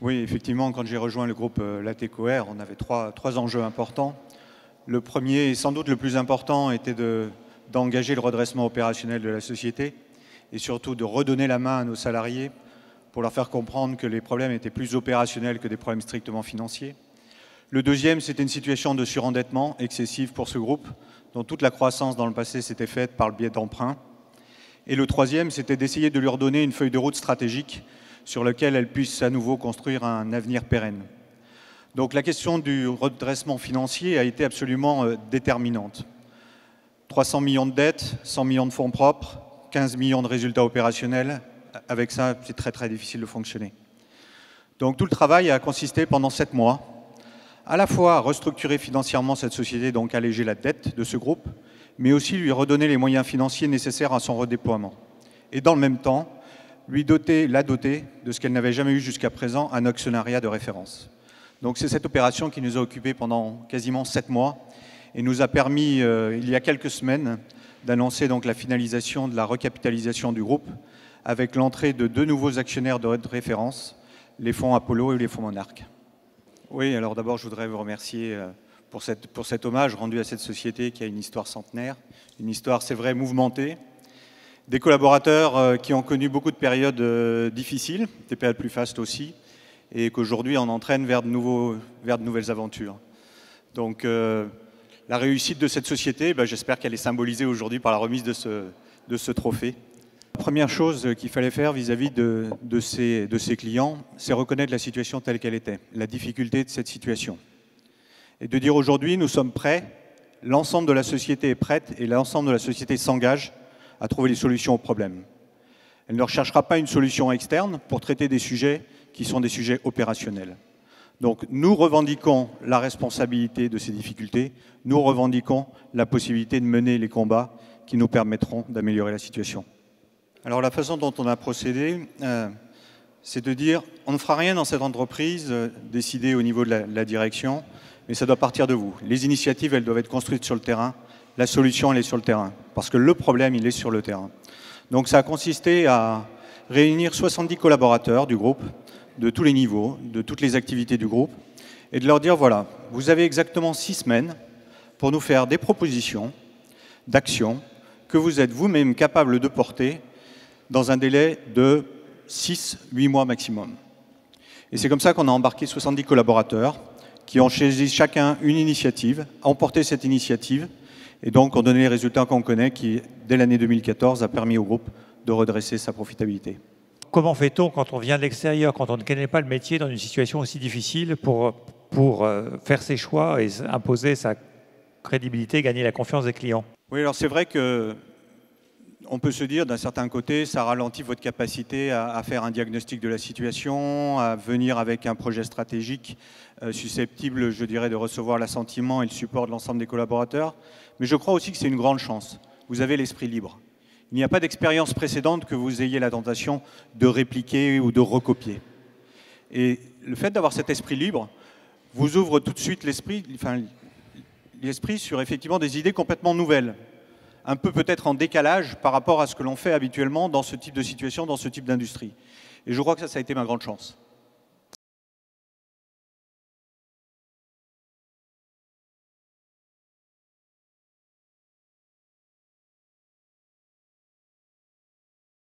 Oui, effectivement, quand j'ai rejoint le groupe Latécoère, on avait trois enjeux importants. Le premier, et sans doute le plus important, était d'engager le redressement opérationnel de la société et surtout de redonner la main à nos salariés pour leur faire comprendre que les problèmes étaient plus opérationnels que des problèmes strictement financiers. Le deuxième, c'était une situation de surendettement excessif pour ce groupe, dont toute la croissance dans le passé s'était faite par le biais d'emprunts. Et le troisième, c'était d'essayer de leur donner une feuille de route stratégique sur lequel elles puissent à nouveau construire un avenir pérenne. Donc la question du redressement financier a été absolument déterminante. 300 millions de dettes, 100 millions de fonds propres, 15 millions de résultats opérationnels. Avec ça, c'est très très difficile de fonctionner. Donc tout le travail a consisté pendant 7 mois, à la fois à restructurer financièrement cette société, donc alléger la dette de ce groupe, mais aussi lui redonner les moyens financiers nécessaires à son redéploiement. Et dans le même temps, la doter de ce qu'elle n'avait jamais eu jusqu'à présent, un actionnariat de référence. Donc c'est cette opération qui nous a occupés pendant quasiment 7 mois et nous a permis, il y a quelques semaines, d'annoncer donc la finalisation de la recapitalisation du groupe avec l'entrée de 2 nouveaux actionnaires de référence, les fonds Apollo et les fonds Monarch. Oui, alors d'abord je voudrais vous remercier pour cet hommage rendu à cette société qui a une histoire centenaire, une histoire, c'est vrai, mouvementée, des collaborateurs qui ont connu beaucoup de périodes difficiles, des périodes plus fastes aussi, et qu'aujourd'hui on entraîne vers de nouvelles aventures. Donc la réussite de cette société, j'espère qu'elle est symbolisée aujourd'hui par la remise de ce trophée. La première chose qu'il fallait faire vis-à-vis de ces clients, c'est reconnaître la situation telle qu'elle était, la difficulté de cette situation. Et de dire aujourd'hui, nous sommes prêts, l'ensemble de la société est prête et l'ensemble de la société s'engage à trouver des solutions aux problèmes. Elle ne recherchera pas une solution externe pour traiter des sujets qui sont des sujets opérationnels. Donc nous revendiquons la responsabilité de ces difficultés, nous revendiquons la possibilité de mener les combats qui nous permettront d'améliorer la situation. Alors la façon dont on a procédé, c'est de dire on ne fera rien dans cette entreprise décidée au niveau de la direction, mais ça doit partir de vous. Les initiatives, elles doivent être construites sur le terrain. La solution, elle est sur le terrain, parce que le problème, il est sur le terrain. Donc ça a consisté à réunir 70 collaborateurs du groupe, de tous les niveaux, de toutes les activités du groupe, et de leur dire, voilà, vous avez exactement 6 semaines pour nous faire des propositions d'actions que vous êtes vous-même capable de porter dans un délai de 6-8 mois maximum. Et c'est comme ça qu'on a embarqué 70 collaborateurs qui ont choisi chacun une initiative, ont porté cette initiative, et donc, on donnait les résultats qu'on connaît qui, dès l'année 2014, a permis au groupe de redresser sa profitabilité. Comment fait-on quand on vient de l'extérieur, quand on ne connaît pas le métier dans une situation aussi difficile pour faire ses choix et imposer sa crédibilité, gagner la confiance des clients? Oui, alors c'est vrai que on peut se dire d'un certain côté, ça ralentit votre capacité à faire un diagnostic de la situation, à venir avec un projet stratégique susceptible, je dirais, de recevoir l'assentiment et le support de l'ensemble des collaborateurs. Mais je crois aussi que c'est une grande chance. Vous avez l'esprit libre. Il n'y a pas d'expérience précédente que vous ayez la tentation de répliquer ou de recopier. Et le fait d'avoir cet esprit libre vous ouvre tout de suite l'esprit sur effectivement des idées complètement nouvelles, un peu peut-être en décalage par rapport à ce que l'on fait habituellement dans ce type de situation, dans ce type d'industrie. Et je crois que ça a été ma grande chance.